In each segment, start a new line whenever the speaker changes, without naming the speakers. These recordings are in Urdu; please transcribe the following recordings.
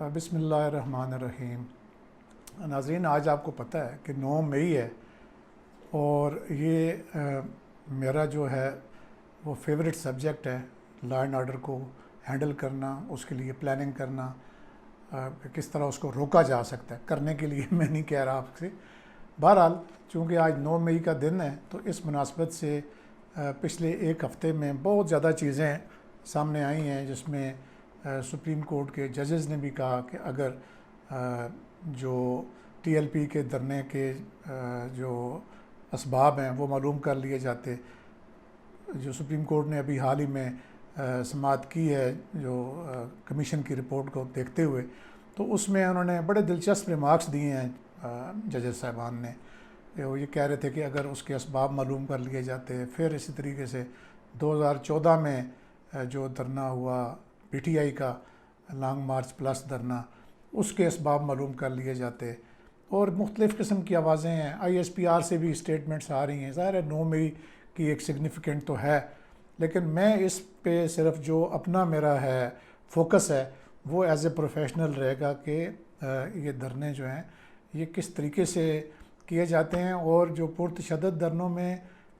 بسم اللہ الرحمن الرحیم۔ ناظرین، آج آپ کو پتہ ہے کہ 9 مئی ہے اور یہ میرا جو ہے وہ فیوریٹ سبجیکٹ ہے، لا اینڈ آرڈر کو ہینڈل کرنا، اس کے لیے پلاننگ کرنا، کہ کس طرح اس کو روکا جا سکتا ہے۔ کرنے کے لیے میں نہیں کہہ رہا آپ سے، بہرحال چونکہ آج 9 مئی کا دن ہے تو اس مناسبت سے پچھلے ایک ہفتے میں بہت زیادہ چیزیں سامنے آئی ہیں، جس میں سپریم کورٹ کے ججز نے بھی کہا کہ اگر جو ٹی ایل پی کے دھرنے کے جو اسباب ہیں وہ معلوم کر لیے جاتے۔ جو سپریم کورٹ نے ابھی حال ہی میں سماعت کی ہے جو کمیشن کی رپورٹ کو دیکھتے ہوئے، تو اس میں انہوں نے بڑے دلچسپ ریمارکس دیے ہیں ججز صاحبان نے۔ وہ یہ کہہ رہے تھے کہ اگر اس کے اسباب معلوم کر لیے جاتے، پھر اسی طریقے سے 2014 میں جو دھرنا ہوا پی ٹی آئی کا لانگ مارچ پلس دھرنا، اس کے اسباب معلوم کر لیے جاتے، اور مختلف قسم کی آوازیں ہیں۔ آئی ایس پی آر سے بھی اسٹیٹمنٹس آ رہی ہیں۔ ظاہر ہے 9 مئی کی ایک سگنیفیکنٹ تو ہے، لیکن میں اس پہ صرف جو اپنا میرا ہے فوکس ہے وہ ایز اے پروفیشنل رہے گا کہ یہ دھرنے جو ہیں یہ کس طریقے سے کیے جاتے ہیں، اور جو پرتشدد دھرنوں میں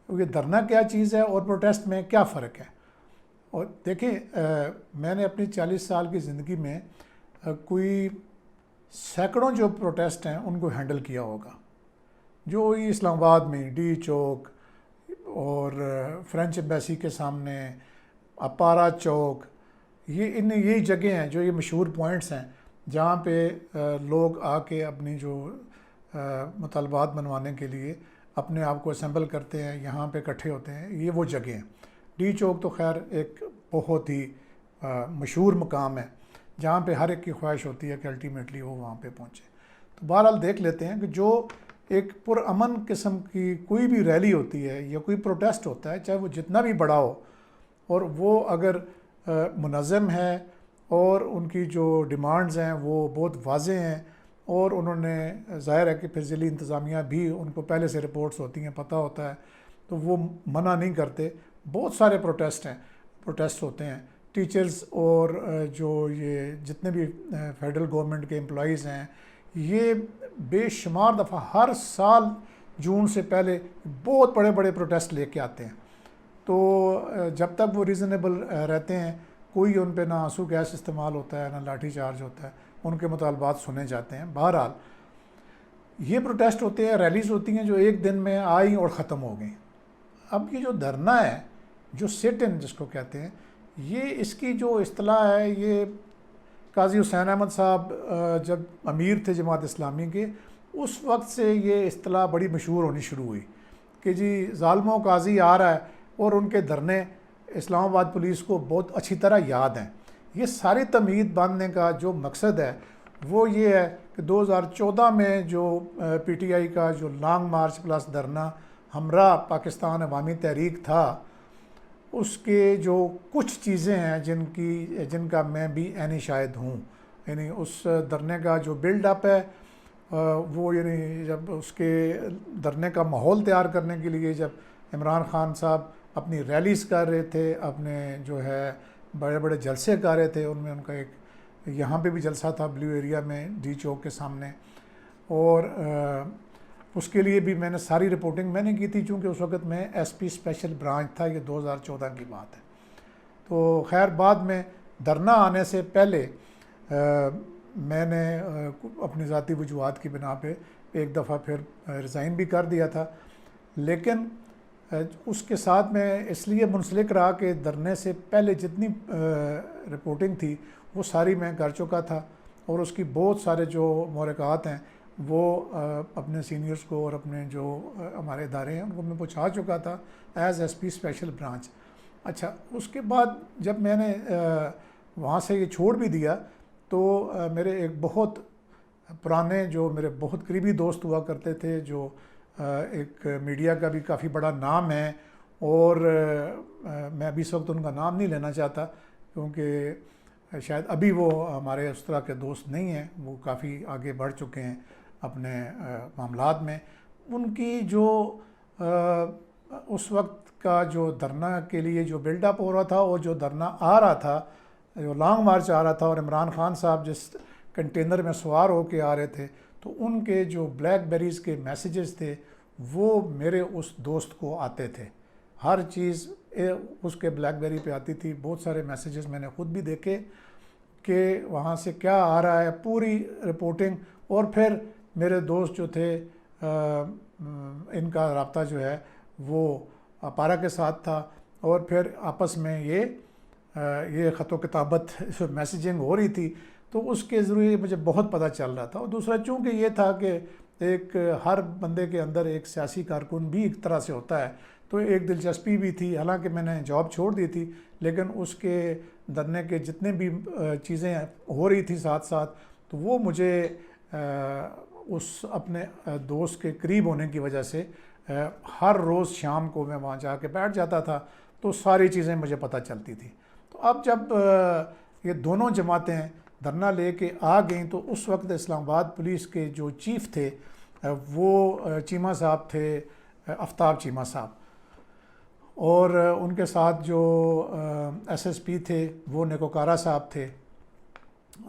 یہ دھرنا کیا چیز ہے اور پروٹیسٹ میں کیا فرق ہے۔ اور دیکھیں، میں نے اپنی 40 سال کی زندگی میں کوئی سینکڑوں جو پروٹیسٹ ہیں ان کو ہینڈل کیا ہوگا، جو اسلام آباد میں ڈی چوک اور فرینچ ایمبیسی کے سامنے، اپارا چوک، یہی جگہیں ہیں جو یہ مشہور پوائنٹس ہیں جہاں پہ لوگ آ کے اپنی جو مطالبات منوانے کے لیے اپنے آپ کو اسمبل کرتے ہیں، یہاں پہ اکٹھے ہوتے ہیں۔ یہ وہ جگہیں ہیں۔ ڈی چوک تو خیر ایک بہت ہی مشہور مقام ہے جہاں پہ ہر ایک کی خواہش ہوتی ہے کہ الٹیمیٹلی وہ وہاں پہ پہنچے۔ تو بہرحال دیکھ لیتے ہیں کہ جو ایک پرامن قسم کی کوئی بھی ریلی ہوتی ہے یا کوئی پروٹیسٹ ہوتا ہے، چاہے وہ جتنا بھی بڑا ہو، اور وہ اگر منظم ہے اور ان کی جو ڈیمانڈز ہیں وہ بہت واضح ہیں، اور انہوں نے ظاہر ہے کہ پھر ضلعی انتظامیہ بھی ان کو پہلے سے رپورٹس ہوتی ہیں، پتہ ہوتا ہے، تو وہ منع نہیں کرتے۔ بہت سارے پروٹیسٹ ہوتے ہیں، ٹیچرز اور جو یہ جتنے بھی فیڈرل گورنمنٹ کے امپلائیز ہیں، یہ بے شمار دفعہ ہر سال جون سے پہلے بہت بڑے بڑے پروٹیسٹ لے کے آتے ہیں۔ تو جب تک وہ ریزنیبل رہتے ہیں، کوئی ان پہ نہ آنسو گیس استعمال ہوتا ہے نہ لاٹھی چارج ہوتا ہے، ان کے مطالبات سنے جاتے ہیں۔ بہرحال یہ پروٹیسٹ ہوتے ہیں، ریلیز ہوتی ہیں جو ایک دن میں آئیں اور ختم ہو گئیں۔ اب یہ جو دھرنا ہے، جو سٹ ان جس کو کہتے ہیں، یہ اس کی جو اصطلاح ہے، یہ قاضی حسین احمد صاحب جب امیر تھے جماعت اسلامی کے، اس وقت سے یہ اصطلاح بڑی مشہور ہونی شروع ہوئی کہ جی ظالموں قاضی آ رہا ہے، اور ان کے دھرنے اسلام آباد پولیس کو بہت اچھی طرح یاد ہیں۔ یہ ساری تمہید باندھنے کا جو مقصد ہے وہ یہ ہے کہ 2014 میں جو پی ٹی آئی کا جو لانگ مارچ پلس دھرنا ہمراہ پاکستان عوامی تحریک تھا، اس کے جو کچھ چیزیں ہیں جن کا میں بھی عینی شاہد ہوں۔ یعنی اس دھرنے کا جو بلڈ اپ ہے، وہ یعنی جب اس کے دھرنے کا ماحول تیار کرنے کے لیے جب عمران خان صاحب اپنی ریلیز کر رہے تھے، اپنے جو ہے بڑے بڑے جلسے کر رہے تھے، ان میں ان کا ایک یہاں پہ بھی جلسہ تھا بلیو ایریا میں ڈی چوک کے سامنے، اور اس کے لیے بھی میں نے ساری رپورٹنگ میں نے کی تھی، چونکہ اس وقت میں ایس پی اسپیشل برانچ تھا۔ یہ 2014 کی بات ہے۔ تو خیر بعد میں دھرنا آنے سے پہلے میں نے اپنی ذاتی وجوہات کی بنا پہ ایک دفعہ پھر ریزائن بھی کر دیا تھا، لیکن اس کے ساتھ میں اس لیے منسلک رہا کہ دھرنے سے پہلے جتنی رپورٹنگ تھی وہ ساری میں کر چکا تھا، اور اس کی بہت سارے جو محرکات ہیں وہ اپنے سینئرز کو اور اپنے جو ہمارے ادارے ہیں ان کو میں پہنچا چکا تھا as S P special branch. اچھا، اس کے بعد جب میں نے وہاں سے یہ چھوڑ بھی دیا تو میرے ایک بہت پرانے جو میرے بہت قریبی دوست ہوا کرتے تھے، جو ایک میڈیا کا بھی کافی بڑا نام ہے، اور میں ابھی اس وقت ان کا نام نہیں لینا چاہتا کیونکہ شاید ابھی وہ ہمارے اس طرح کے دوست نہیں ہیں، وہ کافی آگے بڑھ چکے ہیں اپنے معاملات میں۔ ان کی جو اس وقت کا جو دھرنا کے لیے جو بلڈ اپ ہو رہا تھا، اور جو دھرنا آ رہا تھا، جو لانگ مارچ آ رہا تھا، اور عمران خان صاحب جس کنٹینر میں سوار ہو کے آ رہے تھے تو ان کے جو بلیک بیریز کے میسیجز تھے وہ میرے اس دوست کو آتے تھے. ہر چیز اس کے بلیک بیری پہ آتی تھی. بہت سارے میسیجز میں نے خود بھی دیکھے کہ وہاں سے کیا آ رہا ہے, پوری رپورٹنگ. اور پھر میرے دوست جو تھے ان کا رابطہ جو ہے وہ اپارا کے ساتھ تھا, اور پھر آپس میں یہ خط و کتابت میسیجنگ ہو رہی تھی, تو اس کے ذریعے مجھے بہت پتہ چل رہا تھا. اور دوسرا چونکہ یہ تھا کہ ایک ہر بندے کے اندر ایک سیاسی کارکن بھی ایک طرح سے ہوتا ہے, تو ایک دلچسپی بھی تھی. حالانکہ میں نے جاب چھوڑ دی تھی, لیکن اس کے دھرنے کے جتنے بھی چیزیں ہو رہی تھی ساتھ ساتھ, تو وہ مجھے اس اپنے دوست کے قریب ہونے کی وجہ سے ہر روز شام کو میں وہاں جا کے بیٹھ جاتا تھا, تو ساری چیزیں مجھے پتہ چلتی تھی. تو اب جب یہ دونوں جماعتیں دھرنا لے کے آ گئیں تو اس وقت اسلام آباد پولیس کے جو چیف تھے وہ چیمہ صاحب تھے, آفتاب چیمہ صاحب, اور ان کے ساتھ جو ایس ایس پی تھے وہ نیکوکارا صاحب تھے.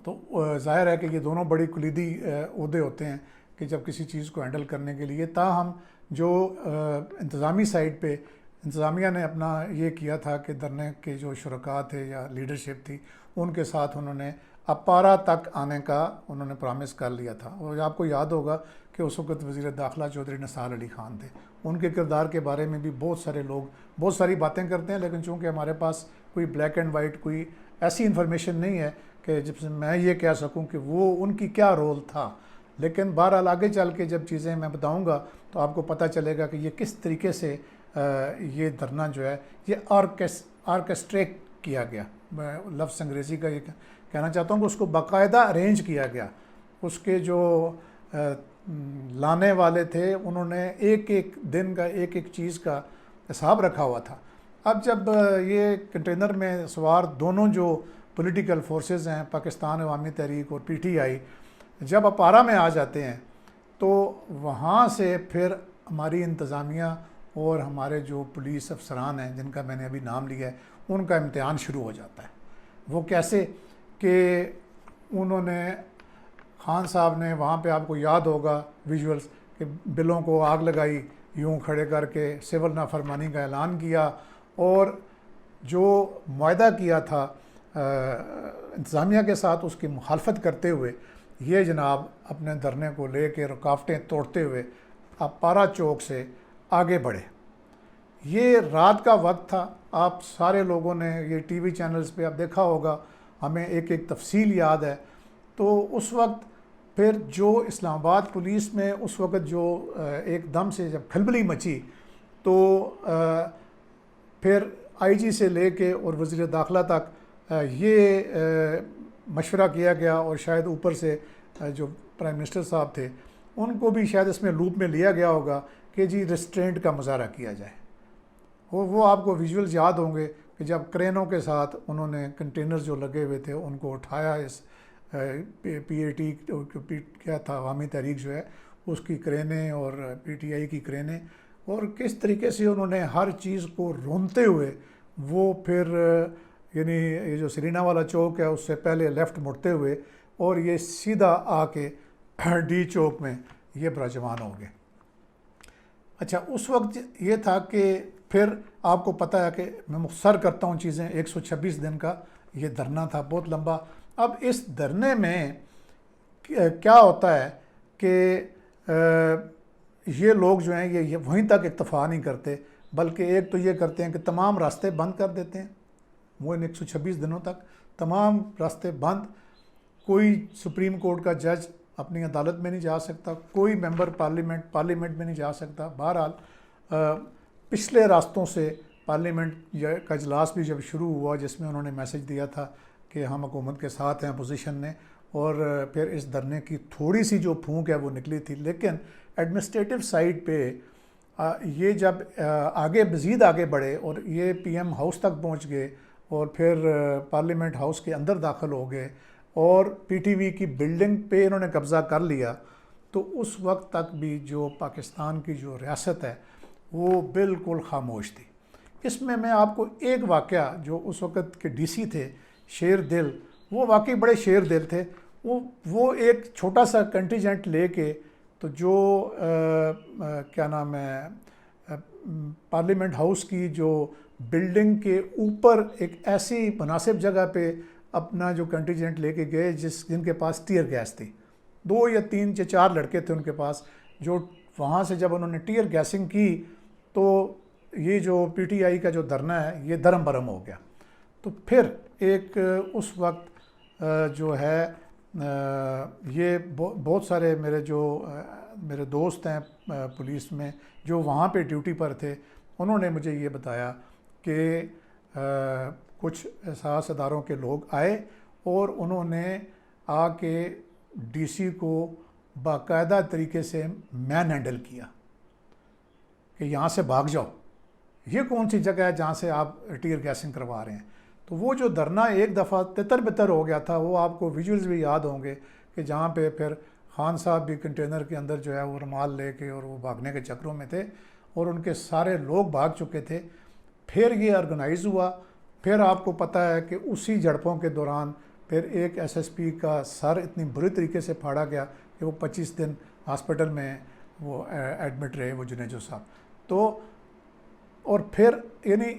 تو ظاہر ہے کہ یہ دونوں بڑی کلیدی عہدے ہوتے ہیں کہ جب کسی چیز کو ہینڈل کرنے کے لیے. تاہم جو انتظامی سائڈ پہ انتظامیہ نے اپنا یہ کیا تھا کہ دھرنے کے جو شرکاء تھے یا لیڈرشپ تھی ان کے ساتھ انہوں نے اپارا تک آنے کا انہوں نے پرامس کر لیا تھا. اور آپ کو یاد ہوگا کہ اس وقت وزیر داخلہ چودھری نثار علی خان تھے. ان کے کردار کے بارے میں بھی بہت سارے لوگ بہت ساری باتیں کرتے ہیں, لیکن چونکہ ہمارے پاس کوئی بلیک اینڈ وائٹ کوئی ایسی انفارمیشن نہیں ہے کہ جب سے میں یہ کہہ سکوں کہ وہ ان کی کیا رول تھا. لیکن بہرحال آگے چل کے جب چیزیں میں بتاؤں گا تو آپ کو پتہ چلے گا کہ یہ کس طریقے سے یہ دھرنا جو ہے یہ آرکسٹریٹ کیا گیا. میں لفظ انگریزی کا یہ کہنا چاہتا ہوں کہ اس کو باقاعدہ ارینج کیا گیا. اس کے جو لانے والے تھے انہوں نے ایک ایک دن کا ایک ایک چیز کا حساب رکھا ہوا تھا. اب جب یہ کنٹینر میں سوار دونوں جو پولیٹیکل فورسز ہیں, پاکستان عوامی تحریک اور پی ٹی آئی, جب اپارا میں آ جاتے ہیں تو وہاں سے پھر ہماری انتظامیہ اور ہمارے جو پولیس افسران ہیں جن کا میں نے ابھی نام لیا ہے ان کا امتحان شروع ہو جاتا ہے. وہ کیسے کہ انہوں نے خان صاحب نے وہاں پہ آپ کو یاد ہوگا ویژولز کہ بلوں کو آگ لگائی, یوں کھڑے کر کے سول نافرمانی کا اعلان کیا, اور جو معاہدہ کیا تھا انتظامیہ کے ساتھ اس کی مخالفت کرتے ہوئے یہ جناب اپنے دھرنے کو لے کے رکاوٹیں توڑتے ہوئے اپارا چوک سے آگے بڑھے. یہ رات کا وقت تھا. آپ سارے لوگوں نے یہ ٹی وی چینلز پہ آپ دیکھا ہوگا, ہمیں ایک ایک تفصیل یاد ہے. تو اس وقت پھر جو اسلام آباد پولیس میں اس وقت جو ایک دم سے جب کھلبلی مچی تو پھر آئی جی سے لے کے اور وزیر داخلہ تک یہ مشورہ کیا گیا, اور شاید اوپر سے جو پرائم منسٹر صاحب تھے ان کو بھی شاید اس میں لوپ میں لیا گیا ہوگا کہ جی ریسٹرینٹ کا مظاہرہ کیا جائے. وہ آپ کو ویژولز یاد ہوں گے کہ جب کرینوں کے ساتھ انہوں نے کنٹینر جو لگے ہوئے تھے ان کو اٹھایا, اس پی اے ٹی کیا تھا عوامی تحریک جو ہے اس کی کرینیں اور پی ٹی آئی کی کرینیں, اور کس طریقے سے انہوں نے ہر چیز کو رونتے ہوئے وہ پھر یعنی یہ جو سرینا والا چوک ہے اس سے پہلے لیفٹ مڑتے ہوئے اور یہ سیدھا آ کے ڈی چوک میں یہ براجمان ہو گئے. اچھا, اس وقت یہ تھا کہ پھر آپ کو پتہ ہے کہ میں مختصر کرتا ہوں چیزیں, 126 دن کا یہ دھرنا تھا, بہت لمبا. اب اس دھرنے میں کیا ہوتا ہے کہ یہ لوگ جو ہیں یہ وہیں تک اکتفا نہیں کرتے, بلکہ ایک تو یہ کرتے ہیں کہ تمام راستے بند کر دیتے ہیں. وہ ان 126 دنوں تک تمام راستے بند, کوئی سپریم کورٹ کا جج اپنی عدالت میں نہیں جا سکتا, کوئی ممبر پارلیمنٹ میں نہیں جا سکتا. بہرحال پچھلے راستوں سے پارلیمنٹ کا اجلاس بھی جب شروع ہوا جس میں انہوں نے میسج دیا تھا کہ ہم حکومت کے ساتھ ہیں اپوزیشن نے, اور پھر اس دھرنے کی تھوڑی سی جو پھونک ہے وہ نکلی تھی. لیکن ایڈمنسٹریٹو سائڈ پہ یہ جب مزید آگے بڑھے اور یہ پی ایم ہاؤس تک پہنچ گئے اور پھر پارلیمنٹ ہاؤس کے اندر داخل ہو گئے اور پی ٹی وی کی بلڈنگ پہ انہوں نے قبضہ کر لیا, تو اس وقت تک بھی جو پاکستان کی جو ریاست ہے وہ بالکل خاموش تھی. اس میں آپ کو ایک واقعہ جو اس وقت کے ڈی سی تھے شیر دل, وہ واقعی بڑے شیر دل تھے. وہ ایک چھوٹا سا کنٹیجنٹ لے کے تو جو کیا نام ہے پارلیمنٹ ہاؤس کی جو بلڈنگ کے اوپر ایک ایسی مناسب جگہ پہ اپنا جو کنٹیجنٹ لے کے گئے جن کے پاس ٹیئر گیس تھی. 2 یا 3 یا 4 لڑکے تھے ان کے پاس, جو وہاں سے جب انہوں نے ٹیئر گیسنگ کی تو یہ جو پی ٹی آئی کا جو دھرنا ہے یہ درم برم ہو گیا. تو پھر ایک اس وقت جو ہے یہ بہت سارے میرے دوست ہیں پولیس میں جو وہاں پہ ڈیوٹی پر تھے, انہوں نے مجھے یہ بتایا کہ کچھ احساس اداروں کے لوگ آئے اور انہوں نے آ کے ڈی سی کو باقاعدہ طریقے سے مین ہینڈل کیا کہ یہاں سے بھاگ جاؤ, یہ کون سی جگہ ہے جہاں سے آپ ٹیئر گیسنگ کروا رہے ہیں. تو وہ جو دھرنا ایک دفعہ تتر بتر ہو گیا تھا, وہ آپ کو ویژولز بھی یاد ہوں گے کہ جہاں پہ پھر خان صاحب بھی کنٹینر کے اندر جو ہے وہ رومال لے کے اور وہ بھاگنے کے چکروں میں تھے اور ان کے سارے لوگ بھاگ چکے تھے. پھر یہ آرگنائز ہوا. پھر آپ کو پتہ ہے کہ اسی جھڑپوں کے دوران پھر ایک ایس ایس پی کا سر اتنی بری طریقے سے پھاڑا گیا کہ وہ 25 دن ہاسپٹل میں وہ ایڈمٹ رہے وہ جنیجو صاحب. تو اور پھر یعنی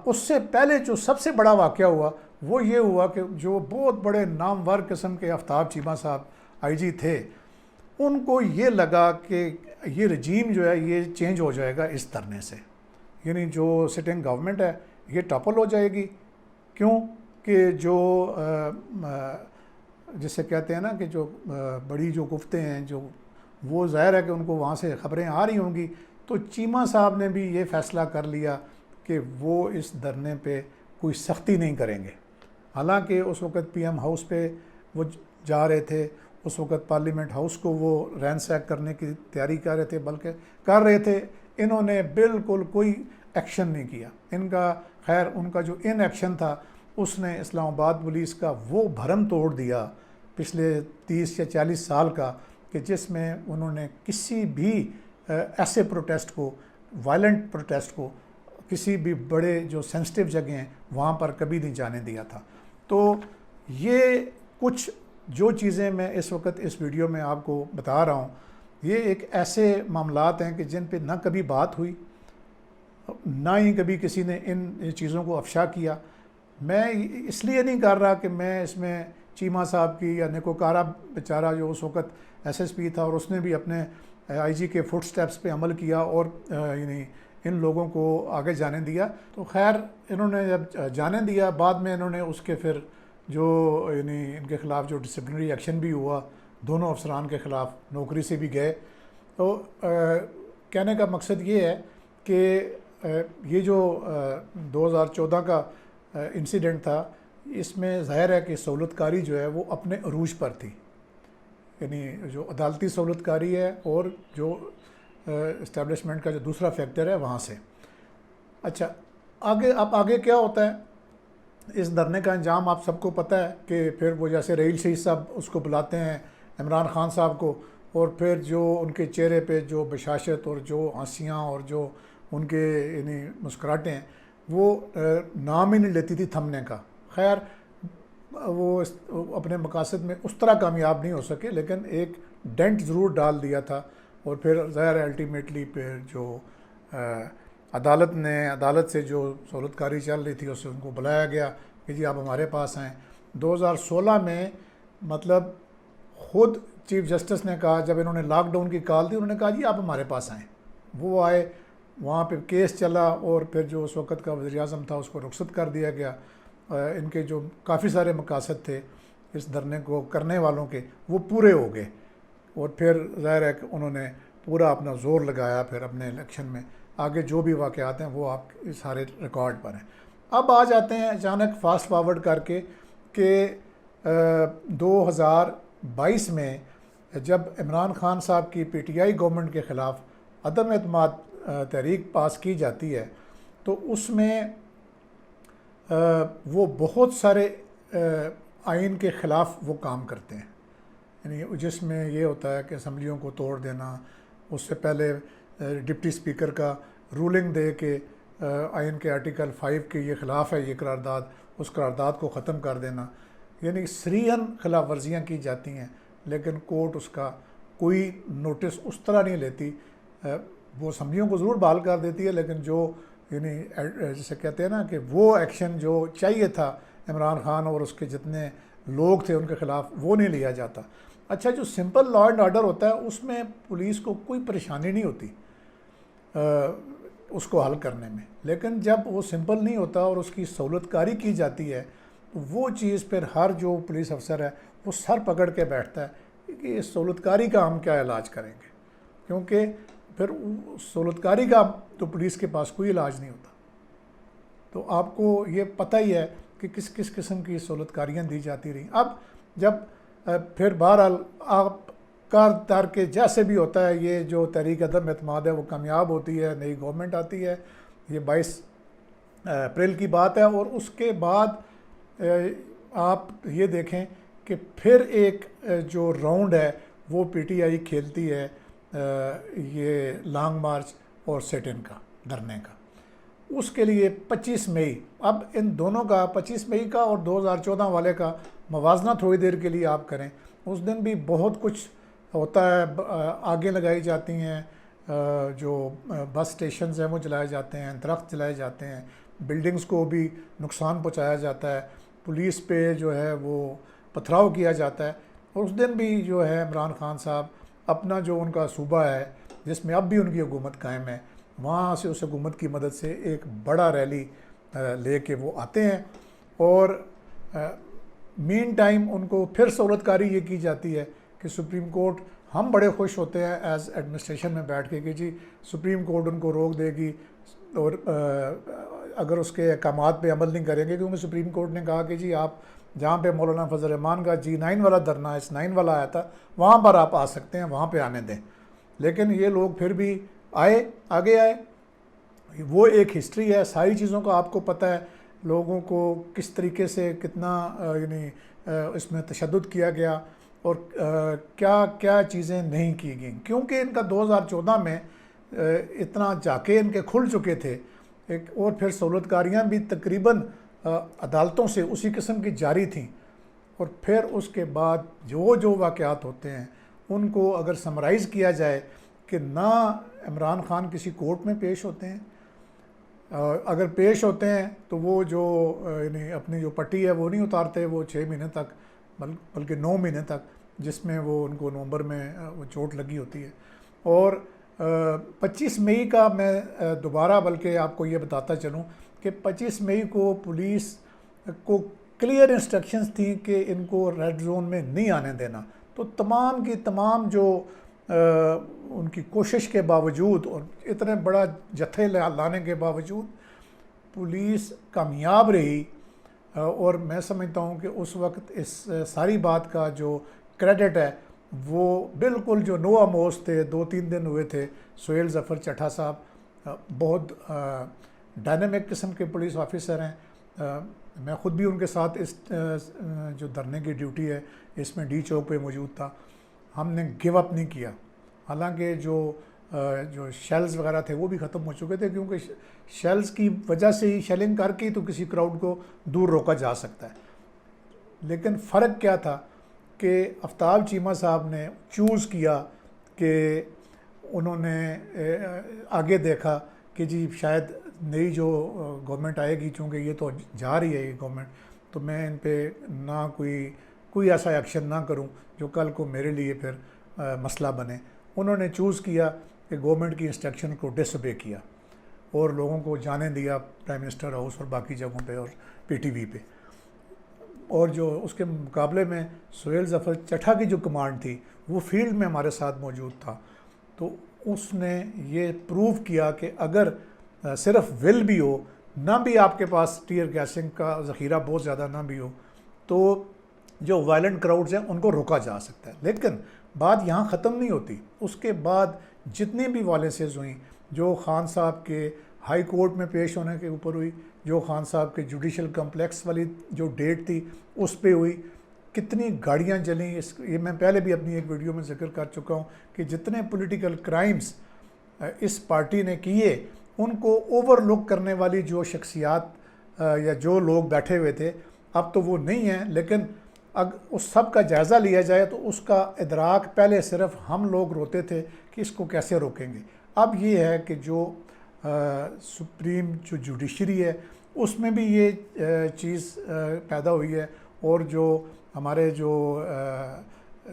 اس سے پہلے جو سب سے بڑا واقعہ ہوا وہ یہ ہوا کہ جو بہت بڑے نامور قسم کے آفتاب چیمہ صاحب آئی جی تھے, ان کو یہ لگا کہ یہ رجیم جو ہے یہ چینج ہو جائے گا اس دھرنے سے, یعنی جو سٹنگ گورنمنٹ ہے یہ ٹاپل ہو جائے گی. کیوں کہ جو جسے کہتے ہیں نا کہ جو بڑی جو گفتیں ہیں جو وہ ظاہر ہے کہ ان کو وہاں سے خبریں آ رہی ہوں گی. تو چیمہ صاحب نے بھی یہ فیصلہ کر لیا کہ وہ اس دھرنے پہ کوئی سختی نہیں کریں گے. حالانکہ اس وقت پی ایم ہاؤس پہ وہ جا رہے تھے, اس وقت پارلیمنٹ ہاؤس کو وہ رینسیک کرنے کی تیاری کر رہے تھے, بلکہ کر رہے تھے. انہوں نے بالکل کوئی ایکشن نہیں کیا. ان کا خیر ان کا جو ان ایکشن تھا اس نے اسلام آباد پولیس کا وہ بھرم توڑ دیا پچھلے 30 یا 40 سال کا, کہ جس میں انہوں نے کسی بھی ایسے پروٹیسٹ کو, وائلنٹ پروٹیسٹ کو, کسی بھی بڑے جو سینسٹیو جگہیں ہیں وہاں پر کبھی نہیں جانے دیا تھا. تو یہ کچھ جو چیزیں میں اس وقت اس ویڈیو میں آپ کو بتا رہا ہوں, یہ ایک ایسے معاملات ہیں کہ جن پہ نہ کبھی بات ہوئی, نہ ہی کبھی کسی نے ان چیزوں کو افشا کیا. میں اس لیے نہیں کر رہا کہ میں اس میں چیمہ صاحب کی یا نیکوکارہ بیچارہ جو اس وقت ایس ایس پی تھا اور اس نے بھی اپنے آئی جی کے فٹ سٹیپس پہ عمل کیا اور یعنی ان لوگوں کو آگے جانے دیا. تو خیر انہوں نے جب جانے دیا, بعد میں انہوں نے اس کے پھر جو یعنی ان کے خلاف جو ڈسپلنری ایکشن بھی ہوا, دونوں افسران کے خلاف نوکری سے بھی گئے. تو کہنے کا مقصد یہ ہے کہ یہ جو 2014 کا انسیڈنٹ تھا, اس میں ظاہر ہے کہ سہولت کاری جو ہے وہ اپنے عروج پر تھی, یعنی جو عدالتی سہولت کاری ہے اور جو اسٹیبلشمنٹ کا جو دوسرا فیکٹر ہے وہاں سے. اچھا آگے کیا ہوتا ہے اس دھرنے کا انجام آپ سب کو پتہ ہے کہ پھر وہ جیسے رحیل شہید صاحب اس کو بلاتے ہیں عمران خان صاحب کو, اور پھر جو ان کے چہرے پہ جو بشاشت اور جو ہنسیاں اور جو ان کے یعنی مسکراہٹیں ہیں وہ نام ہی نہیں لیتی تھی تھمنے کا. خیر وہ اپنے مقاصد میں اس طرح کامیاب نہیں ہو سکے, لیکن ایک ڈینٹ ضرور ڈال دیا تھا. اور پھر ظاہر ہے الٹیمیٹلی پھر جو عدالت سے جو سہولت کاری چل رہی تھی اس سے ان کو بلایا گیا کہ جی آپ ہمارے پاس آئیں. 2016 میں مطلب خود چیف جسٹس نے کہا, جب انہوں نے لاک ڈاؤن کی کال دی, انہوں نے کہا جی آپ ہمارے پاس آئیں. وہ آئے, وہاں پہ کیس چلا اور پھر جو اس وقت کا وزیر اعظم تھا اس کو رخصت کر دیا گیا. ان کے جو کافی سارے مقاصد تھے اس دھرنے کو کرنے والوں کے وہ پورے ہو گئے, اور پھر ظاہر ہے کہ انہوں نے پورا اپنا زور لگایا پھر اپنے الیکشن میں. آگے جو بھی واقعات ہیں وہ آپ سارے ریکارڈ پر ہیں. اب آ جاتے ہیں اچانک فاسٹ فارورڈ کر کے کہ 2022 میں جب عمران خان صاحب کی پی ٹی آئی گورنمنٹ کے خلاف عدم اعتماد تحریک پاس کی جاتی ہے, تو اس میں وہ بہت سارے آئین کے خلاف وہ کام کرتے ہیں, یعنی جس میں یہ ہوتا ہے کہ اسمبلیوں کو توڑ دینا, اس سے پہلے ڈپٹی اسپیکر کا رولنگ دے کے آئین کے آرٹیکل 5 کے یہ خلاف ہے یہ قرارداد, اس قرارداد کو ختم کر دینا. یعنی صریحاً خلاف ورزیاں کی جاتی ہیں لیکن کورٹ اس کا کوئی نوٹس اس طرح نہیں لیتی. وہ اسمبلیوں کو ضرور بحال کر دیتی ہے لیکن جو یعنی جسے کہتے ہیں نا کہ وہ ایکشن جو چاہیے تھا عمران خان اور اس کے جتنے لوگ تھے ان کے خلاف وہ نہیں لیا جاتا. اچھا جو سمپل لا اینڈ آرڈر ہوتا ہے اس میں پولیس کو کوئی پریشانی نہیں ہوتی اس کو حل کرنے میں, لیکن جب وہ سمپل نہیں ہوتا اور اس کی سہولت کاری کی جاتی ہے تو وہ چیز پھر ہر جو پولیس افسر ہے وہ سر پکڑ کے بیٹھتا ہے کہ اس سہولت کاری کا ہم کیا علاج کریں گے, کیونکہ پھر سہولت کاری کا تو پولیس کے پاس کوئی علاج نہیں ہوتا. تو آپ کو یہ پتہ ہی ہے کہ کس کس قسم کی سہولت کاریاں دی جاتی رہیں. اب جب پھر بہرحال آپ کا در کے جیسے بھی ہوتا ہے یہ جو تحریک عدم اعتماد ہے وہ کامیاب ہوتی ہے, نئی گورنمنٹ آتی ہے, یہ 22 اپریل کی بات ہے, اور اس کے بعد آپ یہ دیکھیں کہ پھر ایک جو راؤنڈ ہے وہ پی ٹی آئی کھیلتی ہے یہ لانگ مارچ اور سیٹ ان کا دھرنے کا. اس کے لیے 25 مئی, اب ان دونوں کا 25 مئی کا اور 2014 والے کا موازنہ تھوڑی دیر کے لیے آپ کریں. اس دن بھی بہت کچھ ہوتا ہے, آگیں لگائی جاتی ہیں, جو بس اسٹیشنز ہیں وہ جلائے جاتے ہیں, درخت جلائے جاتے ہیں, بلڈنگز کو بھی نقصان پہنچایا جاتا ہے, پولیس پہ جو ہے وہ پتھراؤ کیا جاتا ہے. اور اس دن بھی جو ہے عمران خان صاحب اپنا جو ان کا صوبہ ہے جس میں اب بھی ان کی حکومت قائم ہے وہاں سے اس حکومت کی مدد سے ایک بڑا ریلی لے کے وہ آتے ہیں. اور مین ٹائم ان کو پھر سہولت کاری یہ کی جاتی ہے کہ سپریم کورٹ, ہم بڑے خوش ہوتے ہیں ایز ایڈمنسٹریشن میں بیٹھ کے کہ جی سپریم کورٹ ان کو روک دے گی اور اگر اس کے احکامات پہ عمل نہیں کریں گے, کیونکہ سپریم کورٹ نے کہا کہ جی آپ جہاں پہ مولانا فضل الرحمان کا G9 والا دھرنا S9 والا آیا تھا وہاں پر آپ آ سکتے ہیں, وہاں پہ آنے دیں. لیکن یہ لوگ پھر بھی آگے آئے. وہ ایک ہسٹری ہے, ساری چیزوں کا آپ کو پتہ ہے, لوگوں کو کس طریقے سے کتنا یعنی اس میں تشدد کیا گیا اور کیا کیا چیزیں نہیں کی گئیں, کیونکہ ان کا 2014 میں اتنا جاکے ان کے کھل چکے تھے. اور پھر سہولت کاریاں بھی تقریباً عدالتوں سے اسی قسم کی جاری تھیں. اور پھر اس کے بعد جو واقعات ہوتے ہیں ان کو اگر سمرائز کیا جائے کہ نہ عمران خان کسی کورٹ میں پیش ہوتے ہیں, اگر پیش ہوتے ہیں تو وہ جو یعنی اپنی جو پٹی ہے وہ نہیں اتارتے, وہ 6 مہینے تک بلکہ 9 مہینے تک, جس میں وہ ان کو نومبر میں وہ چوٹ لگی ہوتی ہے. اور 25 مئی کا میں دوبارہ بلکہ آپ کو یہ بتاتا چلوں کہ 25 مئی کو پولیس کو کلیئر انسٹرکشنز تھیں کہ ان کو ریڈ زون میں نہیں آنے دینا. تو تمام کی تمام جو ان کی کوشش کے باوجود اور اتنے بڑا جتھے لانے کے باوجود پولیس کامیاب رہی. اور میں سمجھتا ہوں کہ اس وقت اس ساری بات کا جو کریڈٹ ہے وہ بالکل جو نو آموز تھے, 2-3 دن ہوئے تھے, سہیل ظفر چٹھا صاحب بہت ڈائنامک قسم کے پولیس آفیسر ہیں. میں خود بھی ان کے ساتھ اس جو دھرنے کی ڈیوٹی ہے اس میں ڈی چوک پہ موجود تھا. ہم نے گیو اپ نہیں کیا, حالانکہ جو شیلز وغیرہ تھے وہ بھی ختم ہو چکے تھے, کیونکہ شیلز کی وجہ سے ہی شیلنگ کر کے تو کسی کراؤڈ کو دور روکا جا سکتا ہے. لیکن فرق کیا تھا کہ آفتاب چیمہ صاحب نے چوز کیا کہ انہوں نے آگے دیکھا کہ جی شاید نئی جو گورنمنٹ آئے گی, چونکہ یہ تو جا رہی ہے یہ گورنمنٹ, تو میں ان پہ نہ کوئی ایسا ایکشن نہ کروں جو کل کو میرے لیے پھر مسئلہ بنے. انہوں نے چوز کیا کہ گورنمنٹ کی انسٹرکشن کو ڈس اوبے کیا اور لوگوں کو جانے دیا پرائم منسٹر ہاؤس اور باقی جگہوں پہ اور پی ٹی وی پہ. اور جو اس کے مقابلے میں سہیل ظفر چٹھا کی جو کمانڈ تھی وہ فیلڈ میں ہمارے ساتھ موجود تھا, تو اس نے یہ پروو کیا کہ اگر صرف ول بھی ہو, نہ بھی آپ کے پاس ٹیئر گیسنگ کا ذخیرہ بہت زیادہ نہ بھی ہو, تو جو وائلنٹ کراؤڈز ہیں ان کو روکا جا سکتا ہے. لیکن بات یہاں ختم نہیں ہوتی. اس کے بعد جتنی بھی وائلنسز ہوئیں, جو خان صاحب کے ہائی کورٹ میں پیش ہونے کے اوپر ہوئی, جو خان صاحب کے جوڈیشل کمپلیکس والی جو ڈیٹ تھی اس پہ ہوئی, کتنی گاڑیاں جلیں, یہ میں پہلے بھی اپنی ایک ویڈیو میں ذکر کر چکا ہوں کہ جتنے پولیٹیکل کرائمز اس پارٹی نے کیے ان کو اوور لک کرنے والی جو شخصیات یا جو لوگ بیٹھے ہوئے تھے اب تو وہ نہیں ہیں, لیکن اس سب کا جائزہ لیا جائے تو اس کا ادراک پہلے صرف ہم لوگ روتے تھے کہ اس کو کیسے روکیں گے. اب یہ ہے کہ جو سپریم جو جوڈیشری ہے اس میں بھی یہ چیز پیدا ہوئی ہے، اور جو ہمارے جو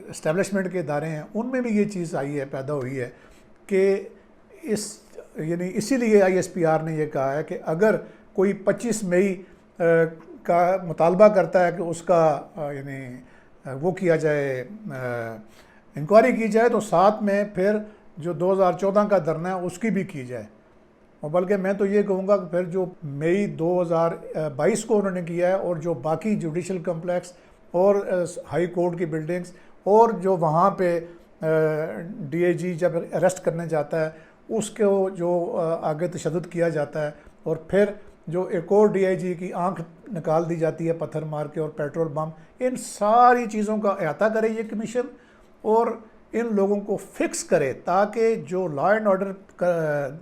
اسٹیبلشمنٹ کے ادارے ہیں ان میں بھی یہ چیز آئی ہے، پیدا ہوئی ہے کہ یعنی اسی لیے ISPR نے یہ کہا ہے کہ اگر کوئی 25 مئی کا مطالبہ کرتا ہے کہ اس کا یعنی وہ کیا جائے، انکوائری کی جائے، تو ساتھ میں پھر جو 2014 کا دھرنا ہے اس کی بھی کی جائے. اور بلکہ میں تو یہ کہوں گا کہ پھر جو مئی 2022 کو انہوں نے کیا ہے، اور جو باقی جوڈیشل کمپلیکس اور ہائی کورٹ کی بلڈنگز، اور جو وہاں پہ DIG جب اریسٹ کرنے جاتا ہے اس کو جو آگے تشدد کیا جاتا ہے، اور پھر جو ایک اور DIG کی آنکھ نکال دی جاتی ہے پتھر مار کے اور پیٹرول بم، ان ساری چیزوں کا احاطہ کرے یہ کمیشن اور ان لوگوں کو فکس کرے تاکہ جو لا اینڈ آرڈر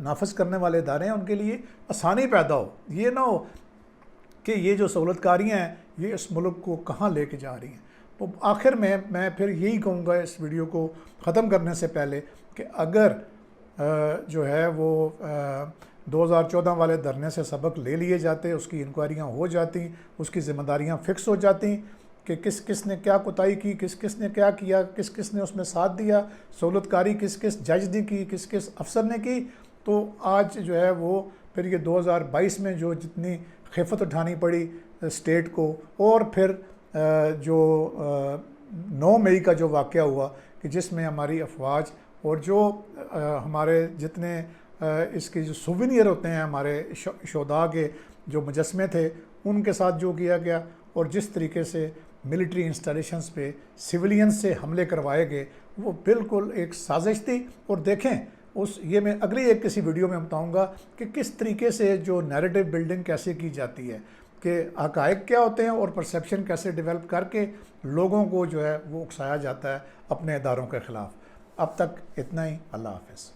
نافذ کرنے والے ادارے ہیں ان کے لیے آسانی پیدا ہو. یہ نہ ہو کہ یہ جو سہولت کاریاں ہیں یہ اس ملک کو کہاں لے کے جا رہی ہیں. تو آخر میں پھر یہی کہوں گا اس ویڈیو کو ختم کرنے سے پہلے کہ اگر جو ہے وہ 2014 والے دھرنے سے سبق لے لیے جاتے، اس کی انکوائریاں ہو جاتی، اس کی ذمہ داریاں فکس ہو جاتی کہ کس کس نے کیا کوتاہی کی، کس کس نے کیا کیا، کس کس نے اس میں ساتھ دیا، سہولت کاری کس کس جج نے کی، کس کس افسر نے کی، تو آج جو ہے وہ پھر یہ 2022 میں جو جتنی خفت اٹھانی پڑی اسٹیٹ کو، اور پھر جو 9 مئی کا جو واقعہ ہوا کہ جس میں ہماری افواج اور جو ہمارے جتنے اس کے جو سووینئر ہوتے ہیں ہمارے شہداء کے جو مجسمے تھے ان کے ساتھ جو کیا گیا، اور جس طریقے سے ملٹری انسٹالیشنز پہ سویلینز سے حملے کروائے گئے، وہ بالکل ایک سازش تھی. اور دیکھیں یہ میں اگلی ایک کسی ویڈیو میں بتاؤں گا کہ کس طریقے سے جو نیریٹو بلڈنگ کیسے کی جاتی ہے، کہ حقائق کیا ہوتے ہیں اور پرسیپشن کیسے ڈیولپ کر کے لوگوں کو جو ہے وہ اکسایا جاتا ہے اپنے اداروں کے خلاف. اب تک اتنا ہی. اللہ حافظ.